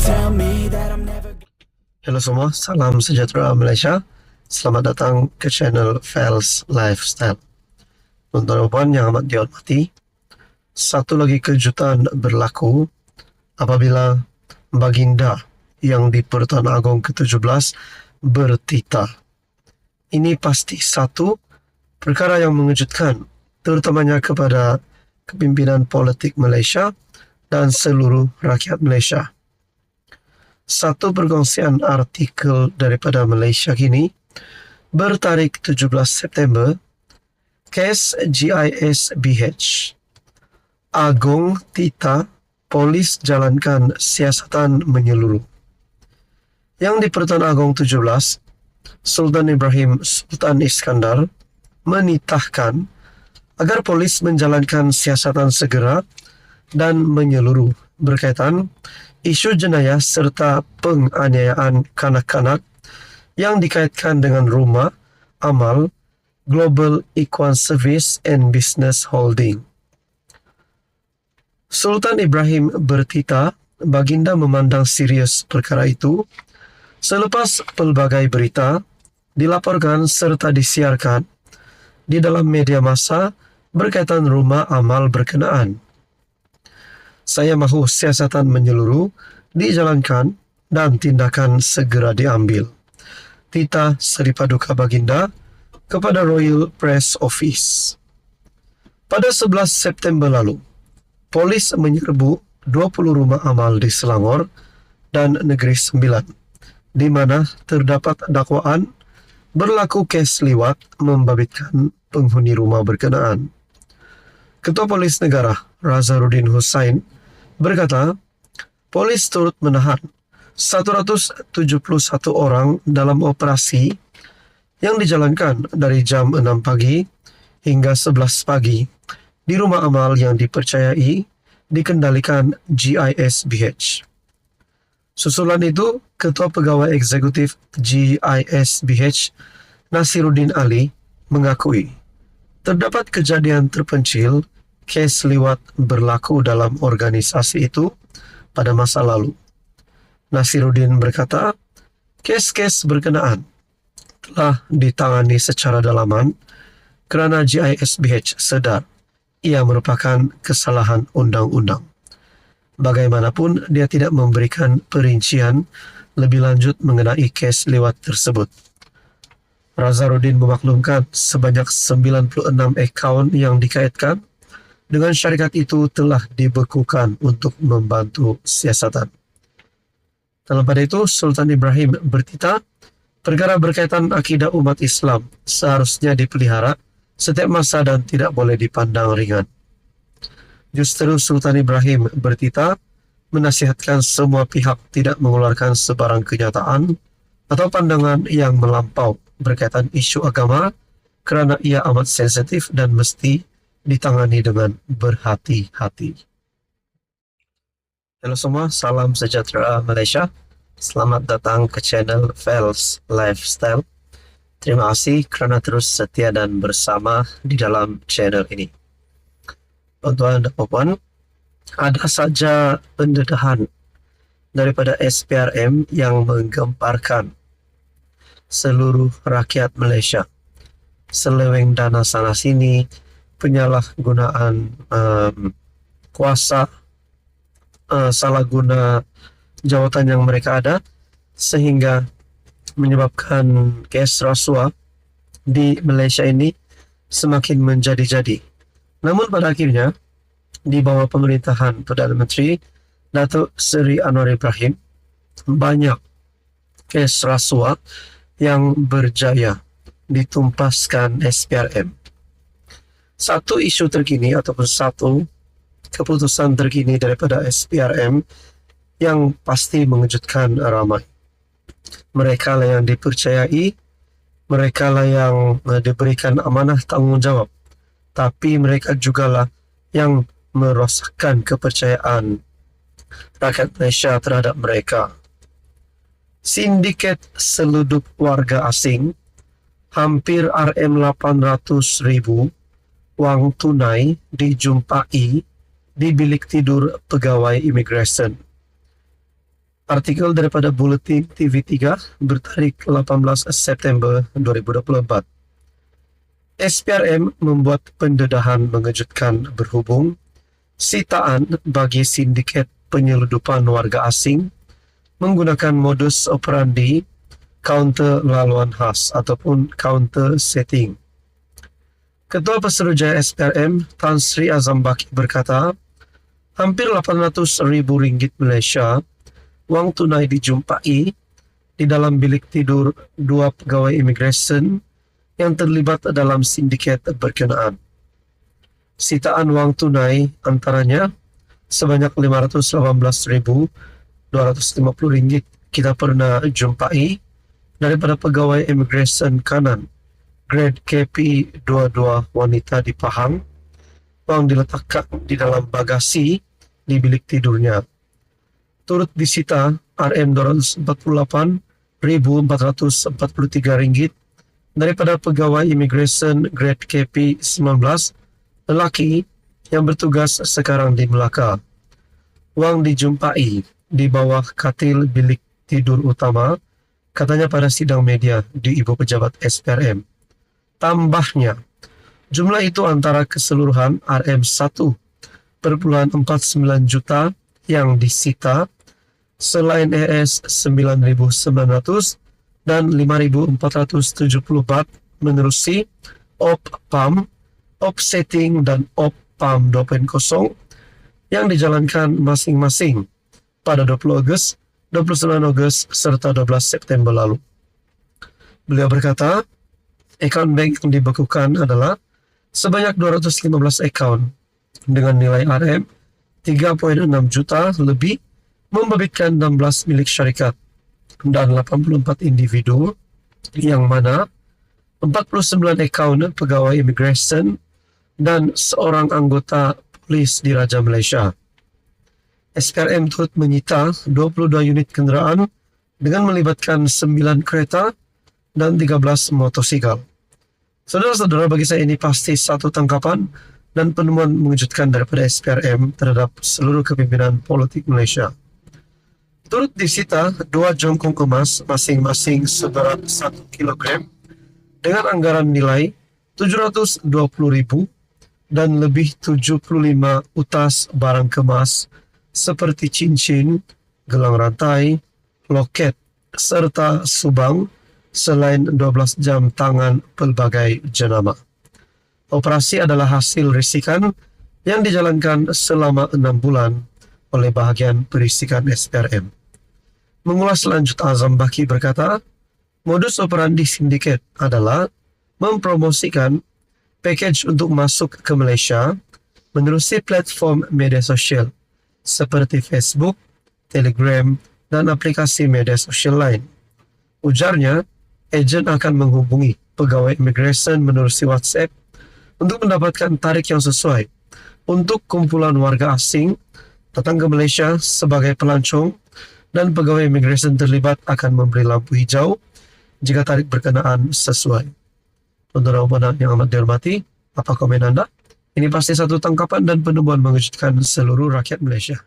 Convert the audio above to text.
tell me that I'm never. Halo semua, salam sejahtera Malaysia. Selamat datang ke channel Fels Lifestyle. Tuan-tuan dan puan yang amat dihormati, satu lagi kejutan berlaku apabila baginda yang di Pertuan Agong ke-17 bertitah. Ini pasti satu perkara yang mengejutkan, terutamanya kepada kepimpinan politik Malaysia dan seluruh rakyat Malaysia. Satu perkongsian artikel daripada Malaysia kini bertarikh 17 September, kes GISBH. Agong titah, polis jalankan siasatan menyeluruh. Yang di Pertuan Agong 17, Sultan Ibrahim Sultan Iskandar menitahkan agar polis menjalankan siasatan segera dan menyeluruh berkaitan isu jenayah serta penganiayaan kanak-kanak yang dikaitkan dengan rumah amal Global Ikhwan Service and Business Holding. Sultan Ibrahim bertitah, baginda memandang serius perkara itu selepas pelbagai berita dilaporkan serta disiarkan di dalam media massa berkaitan rumah amal berkenaan. Saya mahu siasatan menyeluruh dijalankan dan tindakan segera diambil. Titah Seri Paduka Baginda kepada Royal Press Office. Pada 11 September lalu, polis menyerbu 20 rumah amal di Selangor dan Negeri Sembilan, di mana terdapat dakwaan berlaku kes liwat membabitkan penghuni rumah berkenaan. Ketua Polis Negara Razarudin Hussain berkata, polis turut menahan 171 orang dalam operasi yang dijalankan dari jam 6 pagi hingga 11 pagi di rumah amal yang dipercayai dikendalikan GISBH. Susulan itu, Ketua Pegawai Eksekutif GISBH Nasiruddin Ali mengakui terdapat kejadian terpencil kes liwat berlaku dalam organisasi itu pada masa lalu. Nasiruddin berkata, kes-kes berkenaan telah ditangani secara dalaman kerana GISBH sedar ia merupakan kesalahan undang-undang. Bagaimanapun, dia tidak memberikan perincian lebih lanjut mengenai kes liwat tersebut. Razarudin memaklumkan sebanyak 96 akaun yang dikaitkan dengan syarikat itu telah dibekukan untuk membantu siasatan. Dalam pada itu, Sultan Ibrahim bertitah, perkara berkaitan akidah umat Islam seharusnya dipelihara setiap masa dan tidak boleh dipandang ringan. Justru Sultan Ibrahim bertitah menasihatkan semua pihak tidak mengeluarkan sebarang kenyataan atau pandangan yang melampau berkaitan isu agama kerana ia amat sensitif dan mesti ditangani dengan berhati-hati. Halo semua, salam sejahtera Malaysia. Selamat datang ke channel Fels Lifestyle. Terima kasih kerana terus setia dan bersama di dalam channel ini. Tuan-tuan dan puan, ada saja pendedahan daripada SPRM yang menggemparkan seluruh rakyat Malaysia. Seleweng dana sana-sini, penyalahgunaan kuasa, salah guna jawatan yang mereka ada, sehingga menyebabkan kes rasuah di Malaysia ini semakin menjadi-jadi. Namun pada akhirnya, di bawah pemerintahan Perdana Menteri Datuk Seri Anwar Ibrahim, banyak kes rasuah yang berjaya ditumpaskan SPRM. Satu isu terkini ataupun satu keputusan terkini daripada SPRM yang pasti mengejutkan ramai. Mereka lah yang dipercayai, mereka lah yang diberikan amanah tanggungjawab, tapi mereka jugalah yang merosakkan kepercayaan rakyat Malaysia terhadap mereka. Sindiket seludup warga asing, hampir RM800,000 wang tunai dijumpai di bilik tidur pegawai imigresen. Artikel daripada Buletin TV3 bertarik 18 September 2024. SPRM membuat pendedahan mengejutkan berhubung sitaan bagi sindiket penyeludupan warga asing menggunakan modus operandi counter laluan khas ataupun counter setting. Ketua Pesuruhjaya SPRM Tan Sri Azam Baki berkata, hampir RM800,000 Malaysia wang tunai dijumpai di dalam bilik tidur dua pegawai imigresen yang terlibat dalam sindiket berkenaan. Sitaan wang tunai antaranya sebanyak RM518,250 kita pernah jumpai daripada pegawai imigresen kanan grade KP22 wanita di Pahang. Wang diletakkan di dalam bagasi di bilik tidurnya. Turut disita RM248,443 daripada pegawai imigresen grade KP19 lelaki yang bertugas sekarang di Melaka. Wang dijumpai di bawah katil bilik tidur utama, katanya pada sidang media di Ibu Pejabat SPRM. Tambahnya, jumlah itu antara keseluruhan RM1,49 juta yang disita, selain ES9.900 dan 5.470 bat menerusi OP-PAM, OP-Setting dan OP-PAM 2.0 yang dijalankan masing-masing pada 20 Ogos, 29 Ogos serta 12 September lalu. Beliau berkata, akaun bank yang dibekukan adalah sebanyak 215 akaun dengan nilai RM 3.6 juta lebih, membabitkan 16 milik syarikat dan 84 individu, yang mana 49 akaun pegawai imigresen dan seorang anggota polis di Raja Malaysia. SPRM turut menyita 22 unit kenderaan dengan melibatkan 9 kereta dan 13 motosikal. Saudara-saudara, bagi saya ini pasti satu tangkapan dan penemuan mengejutkan daripada SPRM terhadap seluruh kepimpinan politik Malaysia. Turut disita 2 jongkong emas masing-masing seberat 1 kilogram dengan anggaran nilai RM720,000 dan lebih 75 utas barang kemas seperti cincin, gelang rantai, loket, serta subang, selain 12 jam tangan pelbagai jenama. Operasi adalah hasil risikan yang dijalankan selama 6 bulan oleh bahagian perisikan SPRM. Mengulas lanjut, Azam Baki berkata, modus operandi sindiket adalah mempromosikan package untuk masuk ke Malaysia menerusi platform media sosial seperti Facebook, Telegram, dan aplikasi media sosial lain. Ujarnya, ejen akan menghubungi pegawai imigresen menerusi WhatsApp untuk mendapatkan tarikh yang sesuai untuk kumpulan warga asing datang ke Malaysia sebagai pelancong, dan pegawai imigresen terlibat akan memberi lampu hijau jika tarikh berkenaan sesuai. Tuan-tuan yang amat dihormati, apa komen anda? Ini pasti satu tangkapan dan penemuan mengejutkan seluruh rakyat Malaysia.